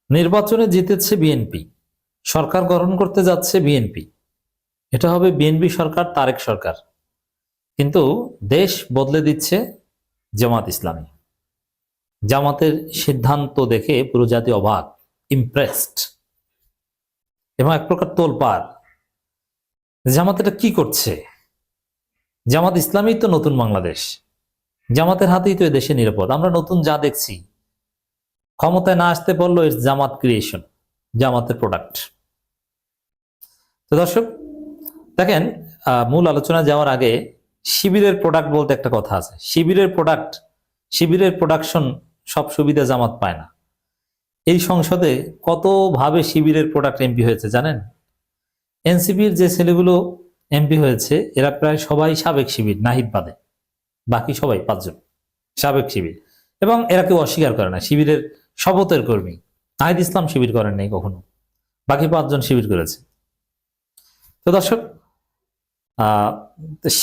নির্বাচনে জিতেছে বিএনপি, সরকার গঠন করতে যাচ্ছে বিএনপি। এটা হবে বিএনপি সরকার, তারেক সরকার। কিন্তু দেশ বদলে দিচ্ছে জামাত ইসলামী। জামাতের সিদ্ধান্ত দেখে পুরো জাতি অবাক, ইমপ্রেসড এবং এক প্রকার তোলপাড়। জামাত এটা কি করছে? জামাত ইসলামী তো নতুন বাংলাদেশ, জামাতের হাতেই তো দেশে নিরাপদ। আমরা নতুন যা দেখছি, ক্ষমতায় না আসতে বললো ইটস জামাত ক্রিয়েশন, জামাতের প্রোডাক্ট। তো দর্শক দেখেন, মূল আলোচনা যাওয়ার আগে শিবিরের প্রোডাক্ট বলতে একটা কথা আছে। শিবিরের প্রোডাক্ট, শিবিরের প্রোডাকশন সব সুবিধা জামাত পায় না। এই সংসদে কতভাবে শিবিরের প্রোডাক্ট এমপি হয়েছে জানেন? এনসিপির যে ছেলেগুলো এমপি হয়েছে এরা প্রায় সবাই সাবেক শিবির, নাহিদ বাদে বাকি সবাই 5 জন সাবেক শিবির, এবং এরা কেউ অস্বীকার করে না। শিবিরের শপথের কর্মী। নাহিদ ইসলাম শিবির করেন নাই কখনো, বাকি 5 জন শিবির করেছে। তো দর্শক,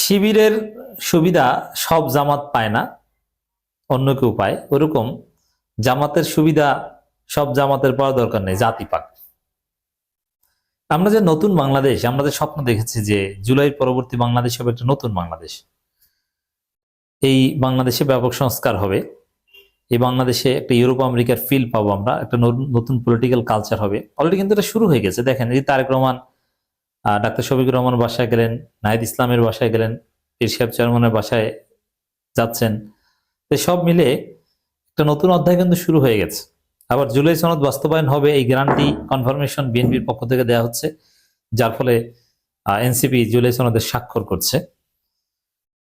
শিবিরের সুবিধা সব জামাত পায় না, অন্য কেউ পায়। ওরকম জামাতের সুবিধা সব জামাতের পাওয়ার দরকার নেই, জাতি পাক। আমরা যে নতুন বাংলাদেশ, আমরা যে স্বপ্ন দেখেছি যে জুলাইয়ের পরবর্তী বাংলাদেশ হবে একটা নতুন বাংলাদেশ, এই বাংলাদেশে ব্যাপক সংস্কার হবে, এই বাংলাদেশে একটা ইউরোপ আমেরিকার ফিল পাবো আমরা, একটা নতুন পলিটিক্যাল কালচার হবে। অলরেডি কিন্তু এটা শুরু হয়ে গেছে। দেখেন, এই তারেক রহমান ডাক্তার শফিকুর রহমানের বাসায় গেলেন, নাহিদ ইসলামের বাসায় গেলেন, পীর সাহেব চেয়ারম্যানের বাসায় যাচ্ছেন। সব মিলে একটা নতুন অধ্যায় কিন্তু শুরু হয়ে গেছে। আবার জুলাই সনদ বাস্তবায়ন হবে, এই গ্যারান্টি কনফার্মেশন বিএনপির পক্ষ থেকে দেওয়া হচ্ছে, যার ফলে এনসিপি জুলাই সনদে স্বাক্ষর করছে।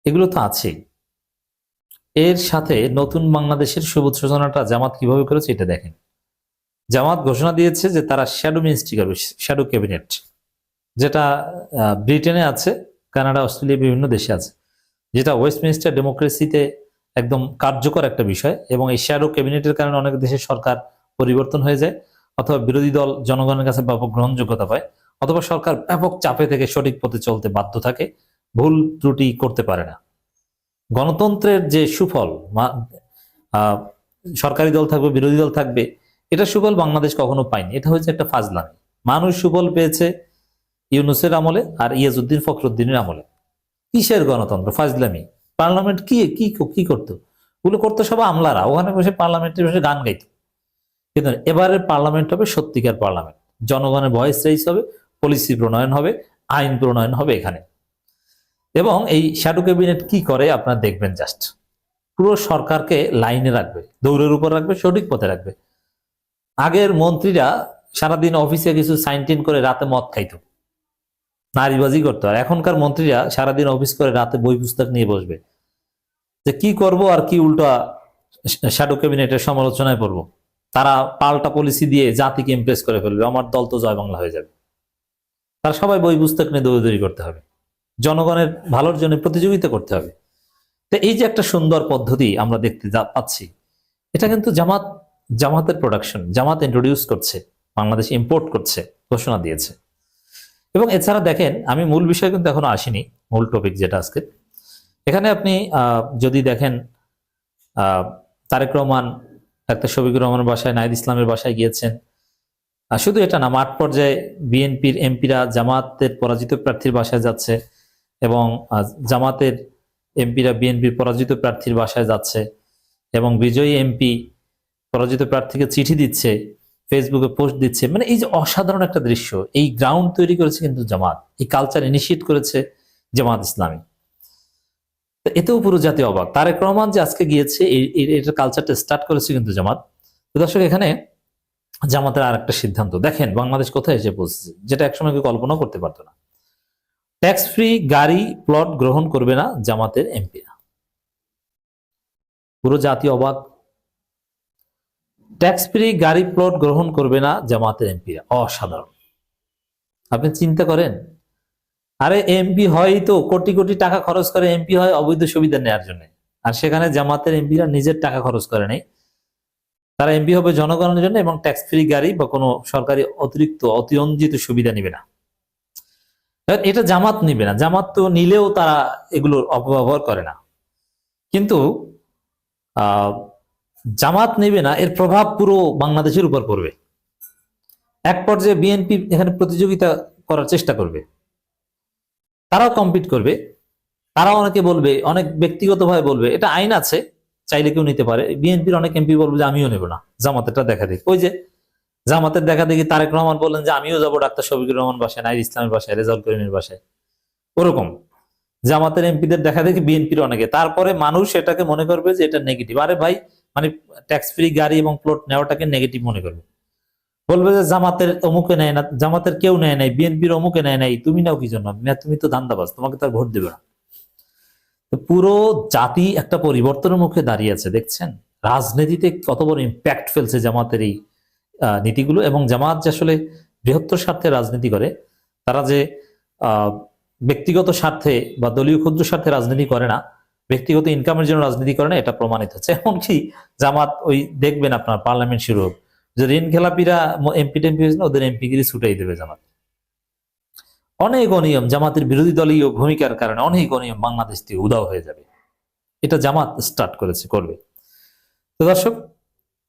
এগুলো তো আছেই। এর সাথে নতুন বাংলাদেশের সবুজ সূচনাটা জামাত কিভাবে করেছে এটা দেখেন। জামাত ঘোষণা দিয়েছে যে তারা শ্যাডো মিনিস্ট্রি করবে, শ্যাডো ক্যাবিনেট, যেটা ব্রিটেনে আছে, কানাডা, অস্ট্রেলিয়া, বিভিন্ন দেশে আছে, যেটা ওয়েস্টমিনিস্টার ডেমোক্রেসিতে একদম কার্যকর একটা বিষয়। এবং এই শ্যাডো ক্যাবিনেটের কারণে অনেক দেশের সরকার পরিবর্তন হয়ে যায়, অথবা বিরোধী দল জনগণের কাছে ব্যাপক গ্রহণযোগ্যতা পায়, অথবা সরকার ব্যাপক চাপে থেকে সঠিক পথে চলতে বাধ্য থাকে, ভুল ত্রুটি করতে পারে না। গণতন্ত্রের যে সুফল, সরকারি দল থাকবে, বিরোধী দল থাকবে, এটা সুফল বাংলাদেশ কখনো পায়নি। এটা হচ্ছে একটা ফাজলামি। মানুষ সুফল পেয়েছে ইউনূসের আমলে আর ইয়াজউদ্দিন ফখরুদ্দিনের আমলে। কিসের গণতন্ত্র? ফাজলামি। পার্লামেন্ট কি কি কি করতো? ওগুলো করতো সব আমলারা, ওখানে বসে পার্লামেন্টের বসে গান গাইতো। কিন্তু এবারের পার্লামেন্ট হবে সত্যিকার পার্লামেন্ট, জনগণের ভয়েস রাইজ হবে, পলিসি প্রণয়ন হবে, আইন প্রণয়ন হবে এখানে। এবং এই শ্যাডো ক্যাবিনেট কি করে আপনারা দেখবেন। জাস্ট পুরো সরকারকে লাইনে রাখবে, দৌড়ের উপর রাখবে, সঠিক পথে রাখবে। আগের মন্ত্রীরা সারাদিন অফিসে কিছু সাইন টিন করে রাতে মদ খাইতো, নারীবাজি করতো। আর এখনকার মন্ত্রীরা সারাদিন অফিস করে রাতে বই পুস্তক নিয়ে বসবে যে কি করব আর কি উল্টা শ্যাডো ক্যাবিনেটের সমালোচনায় পড়বো। তারা পাল্টা পলিসি দিয়ে জাতিকে ইমপ্রেস করে ফেলবে, আমার দল তো জয় বাংলা হয়ে যাবে। তারা সবাই বই পুস্তক নিয়ে দৌড়াদৌড়ি করতে হবে, জনগণের ভালোর জন্য প্রতিযোগিতা করতে হবে। তো এই যে একটা সুন্দর পদ্ধতি আমরা দেখতে পাচ্ছি, এটা কিন্তু জামাতের প্রোডাকশন। জামাত ইন্ট্রোডিউস করছে, বাংলাদেশ ইম্পোর্ট করছে, ঘোষণা দিয়েছে। এবং এছাড়া দেখেন, আমি মূল বিষয় কিন্তু এখনো আসিনি, মূল টপিক যেটা আজকে। এখানে আপনি যদি দেখেন, তারেক রহমান ডাক্তার শফিকুর রহমানের বাসায়, নাহিদ ইসলামের বাসায় গিয়েছেন। শুধু এটা না, মাঠ পর্যায়ে বিএনপির এমপিরা জামাতের পরাজিত প্রার্থীর বাসায় যাচ্ছে, এবং জামাতের এমপিরা বিএনপির পরাজিত প্রার্থীর বাসায় যাচ্ছে, এবং বিজয়ী এমপি পরাজিত প্রার্থীকে চিঠি দিচ্ছে, ফেসবুকে পোস্ট দিচ্ছে। মানে এই যে অসাধারণ একটা দৃশ্য, এই গ্রাউন্ড তৈরি করেছে কিন্তু জামাত, এই কালচার ইনিশিয়েট করেছে জামাত ইসলামী। এতেও পুরো জাতি অবাক। তারেক রহমান যে আজকে গিয়েছে, এটা কালচারটা স্টার্ট করেছে কিন্তু জামাত। দর্শক, এখানে জামাতের আর একটা সিদ্ধান্ত দেখেন, বাংলাদেশ কোথায় এসে পৌঁছেছে, যেটা একসময় কেউ কল্পনাও করতে পারতো না। ট্যাক্স ফ্রি গাড়ি প্লট গ্রহণ করবে না জামাতের এমপিরা। পুরো জাতি অবাক। ট্যাক্স ফ্রি গাড়ি প্লট গ্রহণ করবে না জামাতের এমপিরা, অসাধারণ। আপনি চিন্তা করেন, আরে এমপি হয় তো কোটি কোটি টাকা খরচ করে এমপি হয় অবৈধ সুবিধা নেওয়ার জন্য, আর সেখানে জামাতের এমপিরা নিজের টাকা খরচ করে নেই, তারা এমপি হবে জনগণের জন্য, এবং ট্যাক্স ফ্রি গাড়ি বা কোনো সরকারি অতিরিক্ত অতিরঞ্জিত সুবিধা নিবে না। এটা জামাত নিবে না, জামাত তো নিলেও তারা এগুলোর অপব্যবহার করে না। কিন্তু জামাত নিবে না, এর প্রভাব পুরো বাংলাদেশের উপর পড়বে। এক পর্যায়ে বিএনপি এখানে প্রতিযোগিতা করার চেষ্টা করবে, তারাও কম্পিট করবে, তারাও অনেকে বলবে, অনেক ব্যক্তিগতভাবে বলবে এটা আইন আছে চাইলে কেউ নিতে পারে। বিএনপির অনেক এমপি বলবে যে আমিও নেব না, জামাতেরটা দেখা দেখি। ওই যে জামাতের দেখা দেখি তারেক রহমান বললেন যে আমিও যাবো ডাক্তার শফিকুর রহমান বাসায়, নাইর ইসলামের বাসায়, রেজাউল করিমের বাসায়। ওরকম জামাতের এমপিদের দেখা দেখি বিএনপির অনেকে, তারপরে মানুষ এটাকে মনে করবে যে এটা নেগেটিভ। আরে ভাই, মানে ট্যাক্স ফ্রি গাড়ি এবং প্লট নেওয়াটাকে নেগেটিভ মনে করবে, বলবে যে জামাতের অমুকে নেয় না, জামাতের কেউ নেয় নাই, বিএনপির অমুকে নেয় নাই, তুমি নাও কি জন্য? তুমি তো ধান্দাবাজ, তোমাকে তো আর ভোট দেবে না। তো পুরো জাতি একটা পরিবর্তনের মুখে দাঁড়িয়ে আছে, দেখছেন রাজনীতিতে কত বড় ইম্প্যাক্ট ফেলছে জামাতের এই নীতিগুলো। এবং জামাত যে আসলে বৃহত্তর স্বার্থে রাজনীতি করে, তারা যে ব্যক্তিগত স্বার্থে বা দলীয় ক্ষুদ্র স্বার্থে রাজনীতি করে না, ব্যক্তিগত ইনকামের জন্য রাজনীতি করে না, এটা প্রমাণিত হচ্ছে। এমনকি জামাত ওই দেখবেন আপনার পার্লামেন্ট শুরু হোক, যে ঋণ খেলাপিরা এমপি টেমপি হয়েছে ওদের এমপিগিরি ছুটাই দেবে জামাত। অনেক অনিয়ম, জামাতের বিরোধী দলীয় ভূমিকার কারণে অনেক অনিয়ম বাংলাদেশ থেকে উধাও হয়ে যাবে। এটা জামাত স্টার্ট করেছে, করবে। তো দর্শক,